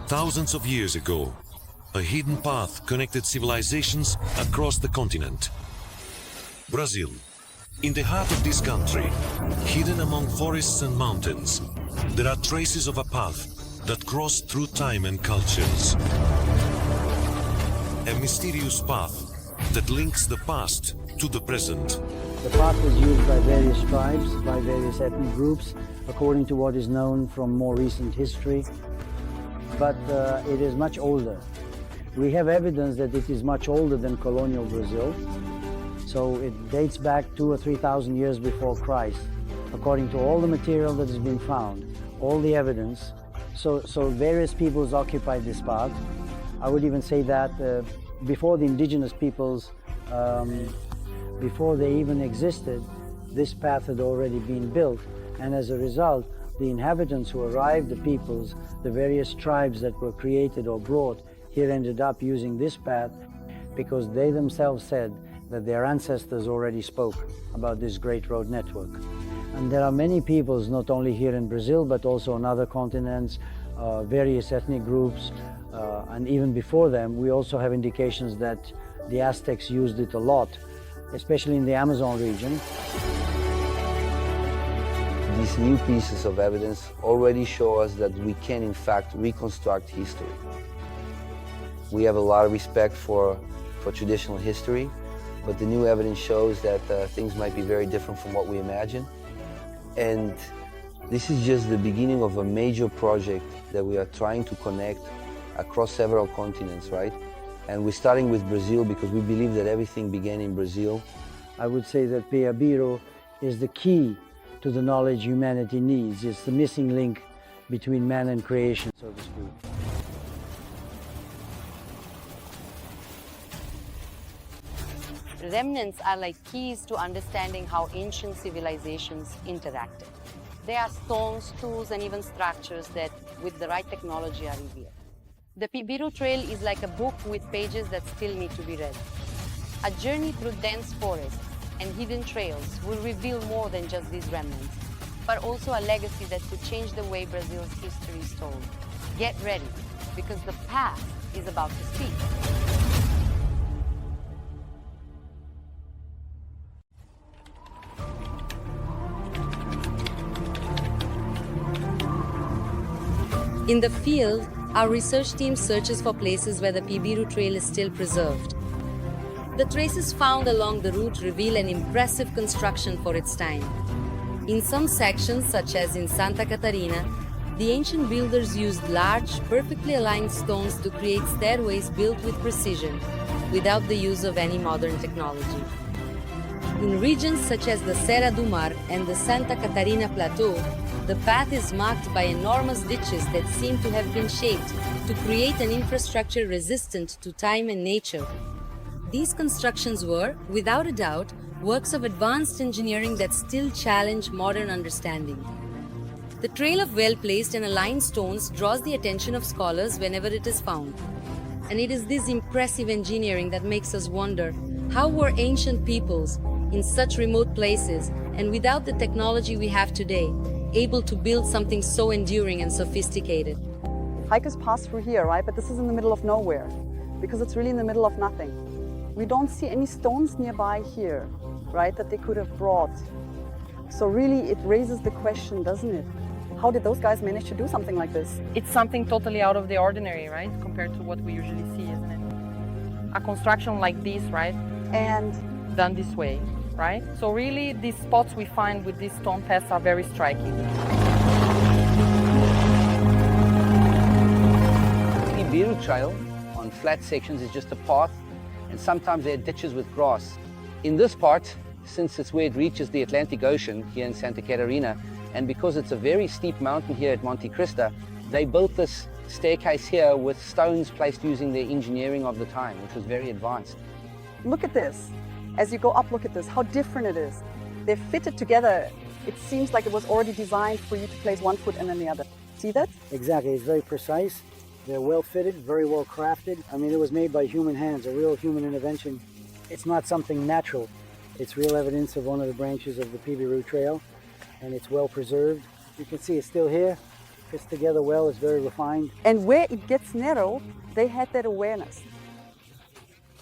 Thousands of years ago, a hidden path connected civilizations across the continent. Brazil, in the heart of this country, hidden among forests and mountains, there are traces of a path that cross through time and cultures. A mysterious path that links the past to the present. The path is used by various tribes, by various ethnic groups, according to what is known from more recent history. But it is much older. We have evidence that it is much older than colonial Brazil. So it dates back 2,000 or 3,000 years before Christ, according to all the material that has been found, all the evidence. So various peoples occupied this path. I would even say that before the indigenous peoples, before they even existed, this path had already been built. And as a result, the inhabitants who arrived, the peoples, the various tribes that were created or brought here ended up using this path because they themselves said that their ancestors already spoke about this great road network. And there are many peoples, not only here in Brazil, but also on other continents, various ethnic groups, and even before them, we also have indications that the Aztecs used it a lot, especially in the Amazon region. These new pieces of evidence already show us that we can, in fact, reconstruct history. We have a lot of respect for traditional history, but the new evidence shows that things might be very different from what we imagine. And this is just the beginning of a major project that we are trying to connect across several continents, right? And we're starting with Brazil because we believe that everything began in Brazil. I would say that Peabiru is the key to the knowledge humanity needs. It's the missing link between man and creation, so to speak. Remnants are like keys to understanding how ancient civilizations interacted. They are stones, tools, and even structures that, with the right technology, are revealed. The Peabiru Trail is like a book with pages that still need to be read. A journey through dense forests and hidden trails will reveal more than just these remnants, but also a legacy that could change the way Brazil's history is told. Get ready, because the past is about to speak. In the field, our research team searches for places where the Peabiru Trail is still preserved. The traces found along the route reveal an impressive construction for its time. In some sections, such as in Santa Catarina, the ancient builders used large, perfectly aligned stones to create stairways built with precision, without the use of any modern technology. In regions such as the Serra do Mar and the Santa Catarina Plateau, the path is marked by enormous ditches that seem to have been shaped to create an infrastructure resistant to time and nature. These constructions were, without a doubt, works of advanced engineering that still challenge modern understanding. The trail of well-placed and aligned stones draws the attention of scholars whenever it is found. And it is this impressive engineering that makes us wonder, how were ancient peoples, in such remote places, and without the technology we have today, able to build something so enduring and sophisticated? Hikers pass through here, right? But this is in the middle of nowhere, because it's really in the middle of nothing. We don't see any stones nearby here, right, that they could have brought. So really it raises the question, doesn't it? How did those guys manage to do something like this? It's something totally out of the ordinary, right, compared to what we usually see, isn't it? A construction like this, right, And done this way, right? So really these spots we find with these stone paths are very striking. The Peabiru Trail on flat sections is just a path, and sometimes there are ditches with grass. In this part, since it's where it reaches the Atlantic Ocean here in Santa Catarina, and because it's a very steep mountain here at Monte Cristo, they built this staircase here with stones placed using their engineering of the time, which was very advanced. look at this. As you go up, look at this, how different it is. They're fitted together. It seems like it was already designed for you to place one foot and then the other. See that? Exactly, it's very precise. They're well fitted, very well crafted. I mean, it was made by human hands, a real human intervention. It's not something natural. It's real evidence of one of the branches of the Peabiru Trail, and it's well preserved. You can see it's still here. fits together well, it's very refined. And where it gets narrow, they had that awareness.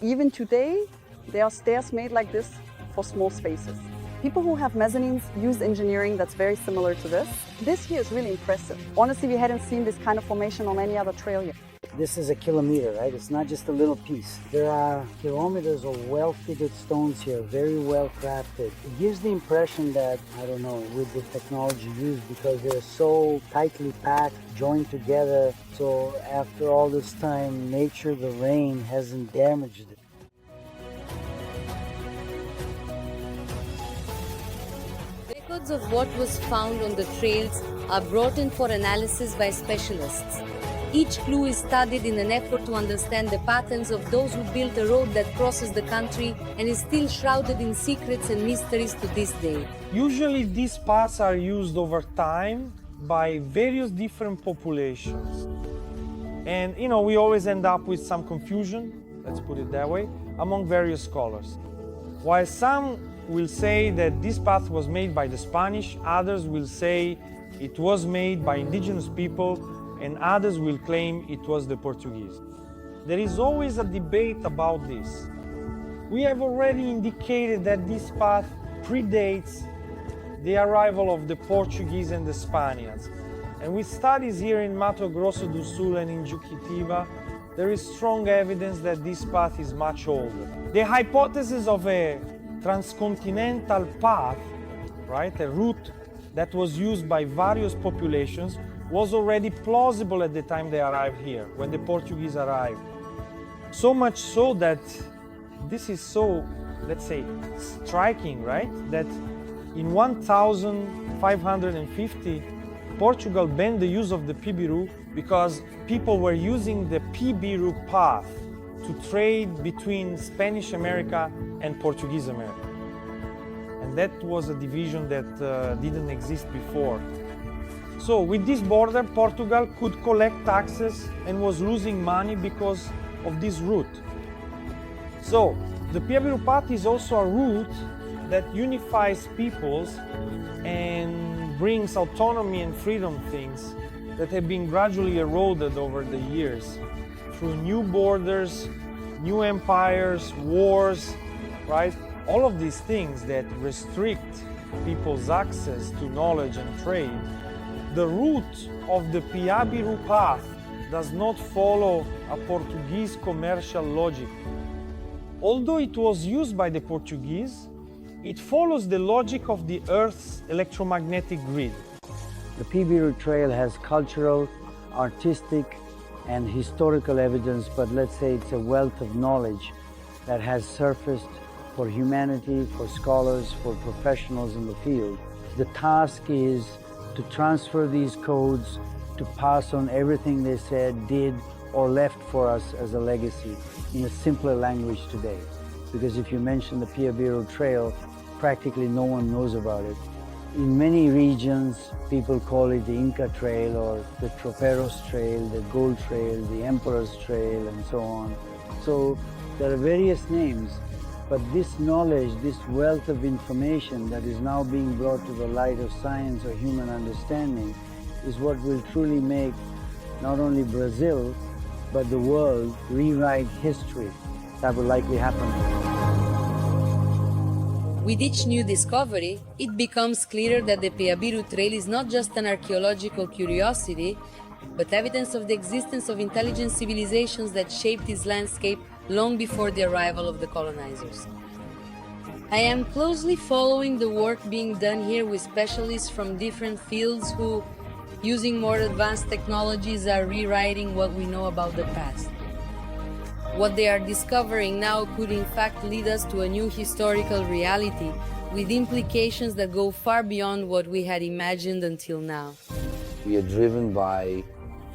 Even today, there are stairs made like this for small spaces. People who have mezzanines use engineering that's very similar to this. This here is really impressive. Honestly, we hadn't seen this kind of formation on any other trail yet. This is a kilometer, right? It's not just a little piece. There are kilometers of well-fitted stones here, very well crafted. It gives the impression that, I don't know, with the technology used, because they're so tightly packed, joined together. So after all this time, nature, the rain hasn't damaged it. Records of what was found on the trails are brought in for analysis by specialists. Each clue is studied in an effort to understand the patterns of those who built a road that crosses the country and is still shrouded in secrets and mysteries to this day. Usually these paths are used over time by various different populations. And we always end up with some confusion, let's put it that way, among various scholars. While some will say that this path was made by the Spanish, others will say it was made by indigenous people, and others will claim it was the Portuguese. There is always a debate about this. We have already indicated that this path predates the arrival of the Portuguese and the Spaniards. And with studies here in Mato Grosso do Sul and in Juquitiba, there is strong evidence that this path is much older. The hypothesis of a transcontinental path, right, a route that was used by various populations, was already plausible at the time they arrived here, when the Portuguese arrived. So much so that this is so, let's say, striking, right? That in 1550, Portugal banned the use of the Peabiru because people were using the Peabiru path to trade between Spanish America and Portuguese America. And that was a division that didn't exist before. So with this border, Portugal could collect taxes and was losing money because of this route. So the Peabiru path is also a route that unifies peoples and brings autonomy and freedom things that have been gradually eroded over the years through new borders, new empires, wars, right? All of these things that restrict people's access to knowledge and trade. The route of the Peabiru path does not follow a Portuguese commercial logic. Although it was used by the Portuguese, it follows the logic of the Earth's electromagnetic grid. The Peabiru Trail has cultural, artistic, and historical evidence, but let's say it's a wealth of knowledge that has surfaced for humanity, for scholars, for professionals in the field. The task is to transfer these codes, to pass on everything they said, did, or left for us as a legacy in a simpler language today. Because if you mention the Peabiru Trail, practically no one knows about it. In many regions, people call it the Inca Trail or the Troperos Trail, the Gold Trail, the Emperor's Trail, and so on. So there are various names, but this knowledge, this wealth of information that is now being brought to the light of science or human understanding is what will truly make not only Brazil, but the world rewrite history. That will likely happen. With each new discovery, it becomes clearer that the Peabiru Trail is not just an archaeological curiosity, but evidence of the existence of intelligent civilizations that shaped its landscape long before the arrival of the colonizers. I am closely following the work being done here with specialists from different fields who, using more advanced technologies, are rewriting what we know about the past. What they are discovering now could in fact lead us to a new historical reality with implications that go far beyond what we had imagined until now. We are driven by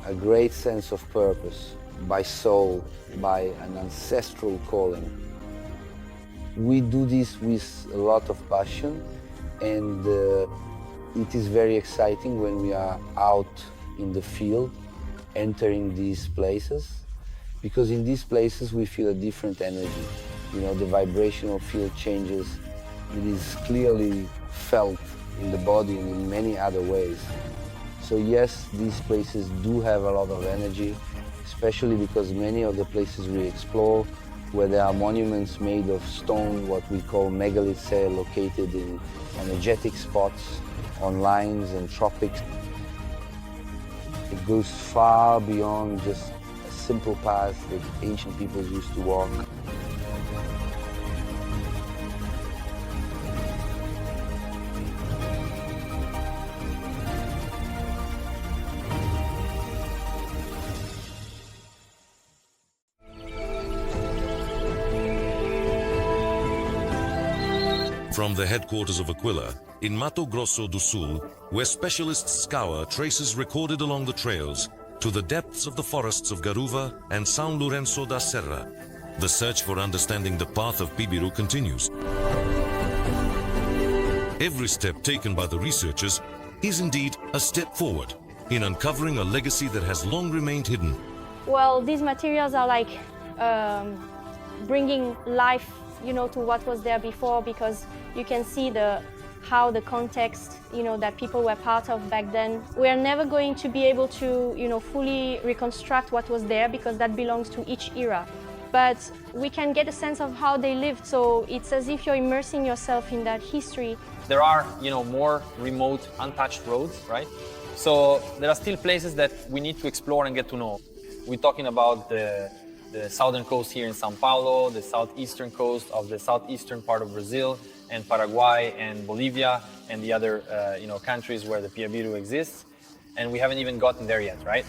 a great sense of purpose, by soul, by an ancestral calling. We do this with a lot of passion, and it is very exciting when we are out in the field, entering these places, because in these places we feel a different energy. You know, the vibrational field changes. It is clearly felt in the body and in many other ways. So yes, these places do have a lot of energy, especially because many of the places we explore, where there are monuments made of stone, what we call megaliths, located in energetic spots on lines and tropics. It goes far beyond just a simple path that ancient peoples used to walk. From the headquarters of Aquila, in Mato Grosso do Sul, where specialists scour traces recorded along the trails to the depths of the forests of Garuva and São Lourenço da Serra, the search for understanding the path of Peabiru continues. Every step taken by the researchers is indeed a step forward in uncovering a legacy that has long remained hidden. Well, these materials are like bringing life, to what was there before, because you can see how the context, that people were part of back then. We are never going to be able to, fully reconstruct what was there, because that belongs to each era. But we can get a sense of how they lived, so it's as if you're immersing yourself in that history. There are, more remote, untouched roads, right? So there are still places that we need to explore and get to know. We're talking about the southern coast here in São Paulo, the southeastern coast of the southeastern part of Brazil, and Paraguay and Bolivia, and the other countries where the Peabiru exists. And we haven't even gotten there yet, right?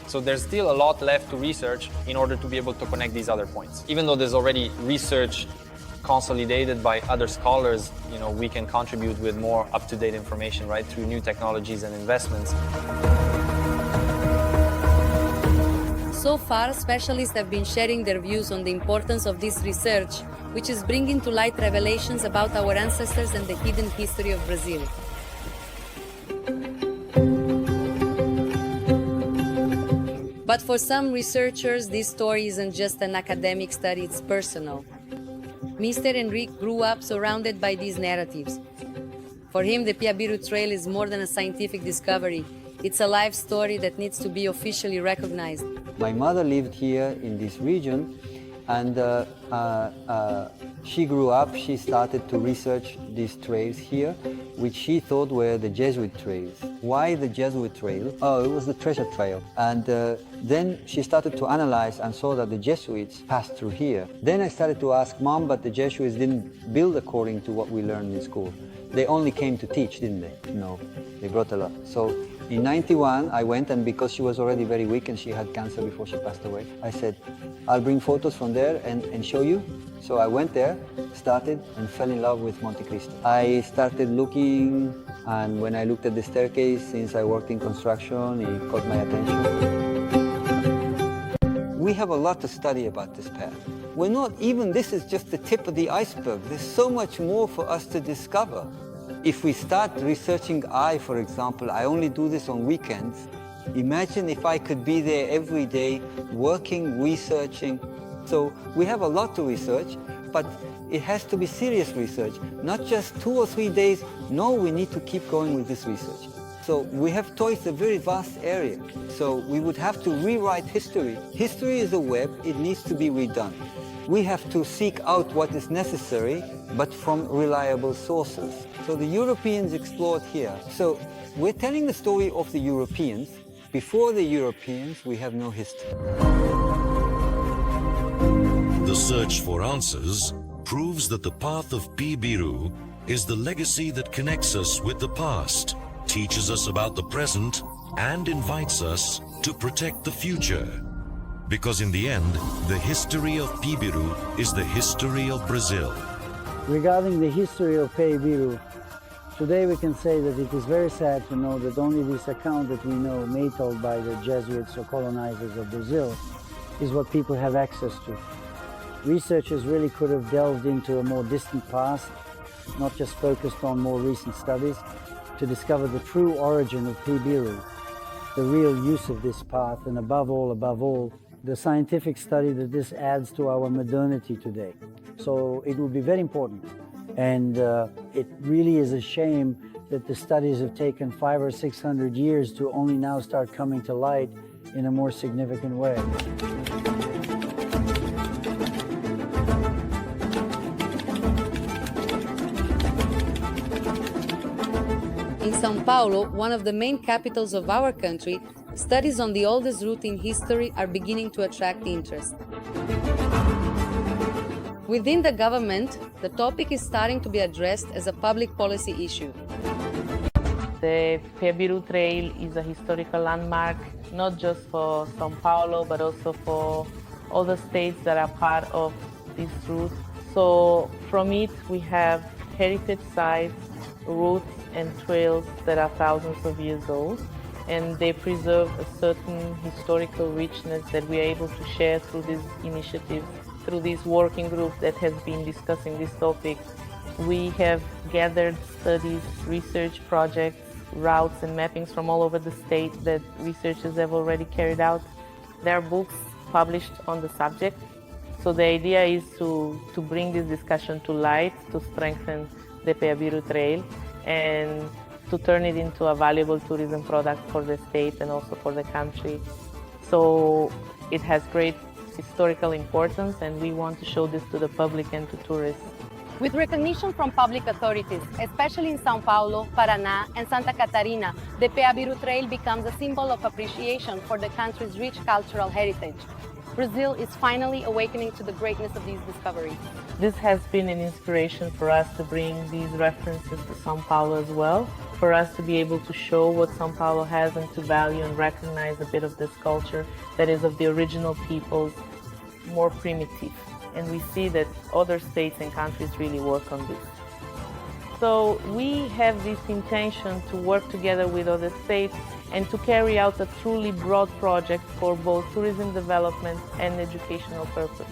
So there's still a lot left to research in order to be able to connect these other points. Even though there's already research consolidated by other scholars, we can contribute with more up-to-date information, right, through new technologies and investments. So far, specialists have been sharing their views on the importance of this research, which is bringing to light revelations about our ancestors and the hidden history of Brazil. But for some researchers, this story isn't just an academic study, it's personal. Mr. Henrique grew up surrounded by these narratives. For him, the Peabiru Trail is more than a scientific discovery. It's a life story that needs to be officially recognized. My mother lived here in this region, and she grew up, she started to research these trails here, which she thought were the Jesuit trails. Why the Jesuit trail? Oh, it was the treasure trail. And then she started to analyze and saw that the Jesuits passed through here. Then I started to ask, Mom, but the Jesuits didn't build according to what we learned in school. They only came to teach, didn't they? No, they brought a lot. So in '91, I went, and because she was already very weak and she had cancer before she passed away, I said, I'll bring photos from there and show you. So I went there, started, and fell in love with Monte Cristo. I started looking, and when I looked at the staircase, since I worked in construction, it caught my attention. We have a lot to study about this path. We're not even, this is just the tip of the iceberg. There's so much more for us to discover. If we start researching for example, I only do this on weekends. Imagine if I could be there every day, working, researching. So we have a lot to research, but it has to be serious research, not just 2 or 3 days. No, we need to keep going with this research. So we have touched a very vast area. So we would have to rewrite history. History is a web, it needs to be redone. We have to seek out what is necessary, but from reliable sources. So the Europeans explored here. So we're telling the story of the Europeans. Before the Europeans, we have no history. The search for answers proves that the path of Peabiru is the legacy that connects us with the past, teaches us about the present, and invites us to protect the future. Because in the end, the history of Peabiru is the history of Brazil. Regarding the history of Peabiru, today we can say that it is very sad to know that only this account that we know, made told by the Jesuits or colonizers of Brazil, is what people have access to. Researchers really could have delved into a more distant past, not just focused on more recent studies, to discover the true origin of Peabiru, the real use of this path, and above all, the scientific study that this adds to our modernity today. So it would be very important. And it really is a shame that the studies have taken 500 or 600 years to only now start coming to light in a more significant way. In São Paulo, one of the main capitals of our country, studies on the oldest route in history are beginning to attract interest. Within the government, the topic is starting to be addressed as a public policy issue. The Peabiru Trail is a historical landmark, not just for São Paulo, but also for all the states that are part of this route. So from it, we have heritage sites, routes, and trails that are thousands of years old, and they preserve a certain historical richness that we are able to share through these initiatives, through this working group that has been discussing this topic. We have gathered studies, research projects, routes and mappings from all over the state that researchers have already carried out. There are books published on the subject. So the idea is to bring this discussion to light, to strengthen the Peabiru Trail, and to turn it into a valuable tourism product for the state and also for the country. So it has great historical importance, and we want to show this to the public and to tourists. With recognition from public authorities, especially in São Paulo, Paraná, and Santa Catarina, the Peabiru Trail becomes a symbol of appreciation for the country's rich cultural heritage. Brazil is finally awakening to the greatness of these discoveries. This has been an inspiration for us to bring these references to São Paulo as well, for us to be able to show what São Paulo has and to value and recognize a bit of this culture that is of the original peoples, more primitive. And we see that other states and countries really work on this. So we have this intention to work together with other states and to carry out a truly broad project for both tourism development and educational purposes.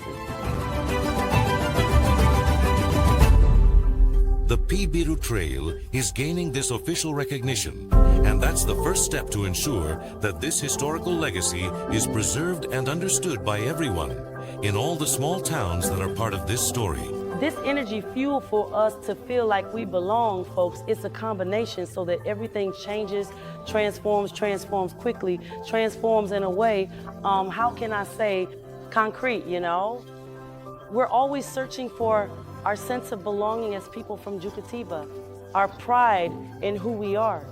The Peabiru Trail is gaining this official recognition, and that's the first step to ensure that this historical legacy is preserved and understood by everyone in all the small towns that are part of this story. This energy fuel for us to feel like we belong, folks, it's a combination so that everything changes, transforms quickly, transforms in a way, how can I say, concrete, you know? We're always searching for our sense of belonging as people from Jucatiba, our pride in who we are.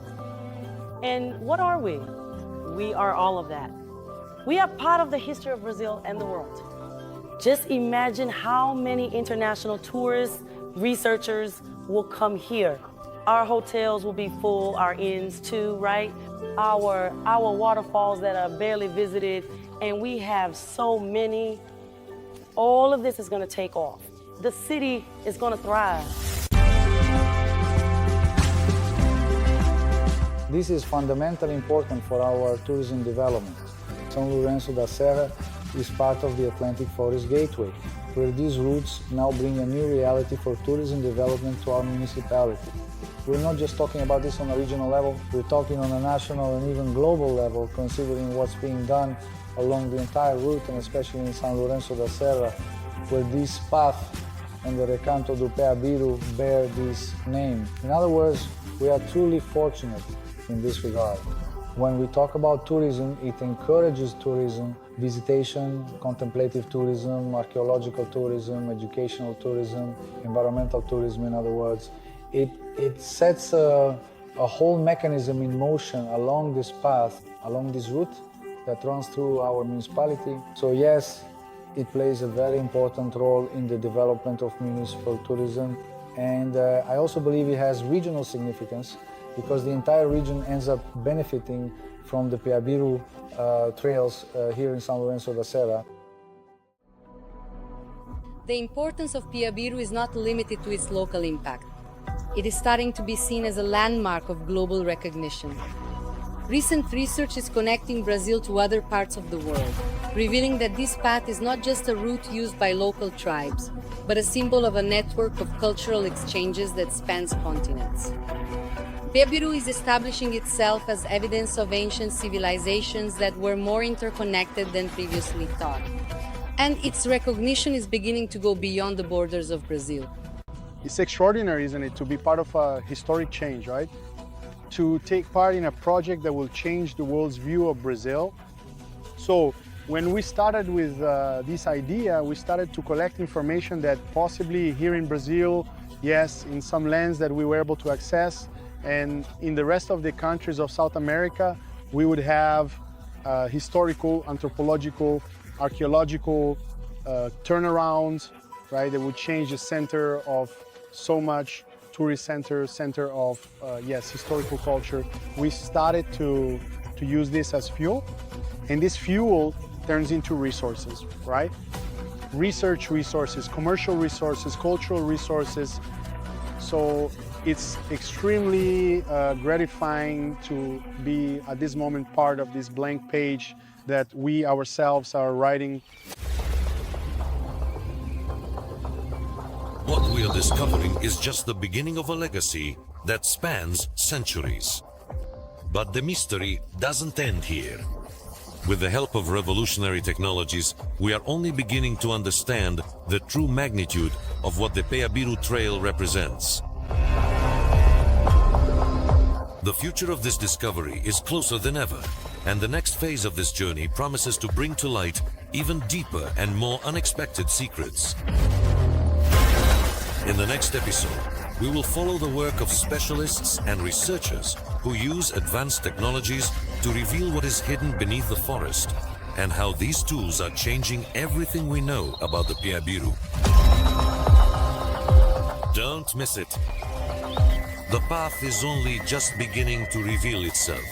And what are we? We are all of that. We are part of the history of Brazil and the world. Just imagine how many international tourists, researchers will come here. Our hotels will be full, our inns too, right? Our waterfalls that are barely visited, and we have so many. All of this is gonna take off. The city is gonna thrive. This is fundamentally important for our tourism development. São Lourenço da Serra is part of the Atlantic Forest Gateway, where these routes now bring a new reality for tourism development to our municipality. We're not just talking about this on a regional level, we're talking on a national and even global level, considering what's being done along the entire route, and especially in São Lourenço da Serra, where this path and the Recanto do Peabiru bear this name. In other words, we are truly fortunate in this regard. When we talk about tourism, it encourages tourism, visitation, contemplative tourism, archaeological tourism, educational tourism, environmental tourism, in other words. It sets a whole mechanism in motion along this path, along this route that runs through our municipality. So yes, it plays a very important role in the development of municipal tourism. And I also believe it has regional significance, because the entire region ends up benefiting from the Peabiru trails here in São Lourenço da Serra. The importance of Peabiru is not limited to its local impact. It is starting to be seen as a landmark of global recognition. Recent research is connecting Brazil to other parts of the world, revealing that this path is not just a route used by local tribes, but a symbol of a network of cultural exchanges that spans continents. Peabiru is establishing itself as evidence of ancient civilizations that were more interconnected than previously thought. And its recognition is beginning to go beyond the borders of Brazil. It's extraordinary, isn't it, to be part of a historic change, right? to take part in a project that will change the world's view of Brazil. So when we started with this idea, we started to collect information that possibly here in Brazil, yes, in some lands that we were able to access, and in the rest of the countries of South America, we would have historical, anthropological, archaeological turnarounds, right? That would change the center of so much tourist center of, yes, historical culture. We started to use this as fuel, and this fuel turns into resources, right? Research resources, commercial resources, cultural resources. So it's extremely gratifying to be at this moment part of this blank page that we ourselves are writing. What we are discovering is just the beginning of a legacy that spans centuries. But the mystery doesn't end here. With the help of revolutionary technologies, we are only beginning to understand the true magnitude of what the Peabiru Trail represents. The future of this discovery is closer than ever, and the next phase of this journey promises to bring to light even deeper and more unexpected secrets. In the next episode, we will follow the work of specialists and researchers who use advanced technologies to reveal what is hidden beneath the forest and how these tools are changing everything we know about the Peabiru. Don't miss it. The path is only just beginning to reveal itself.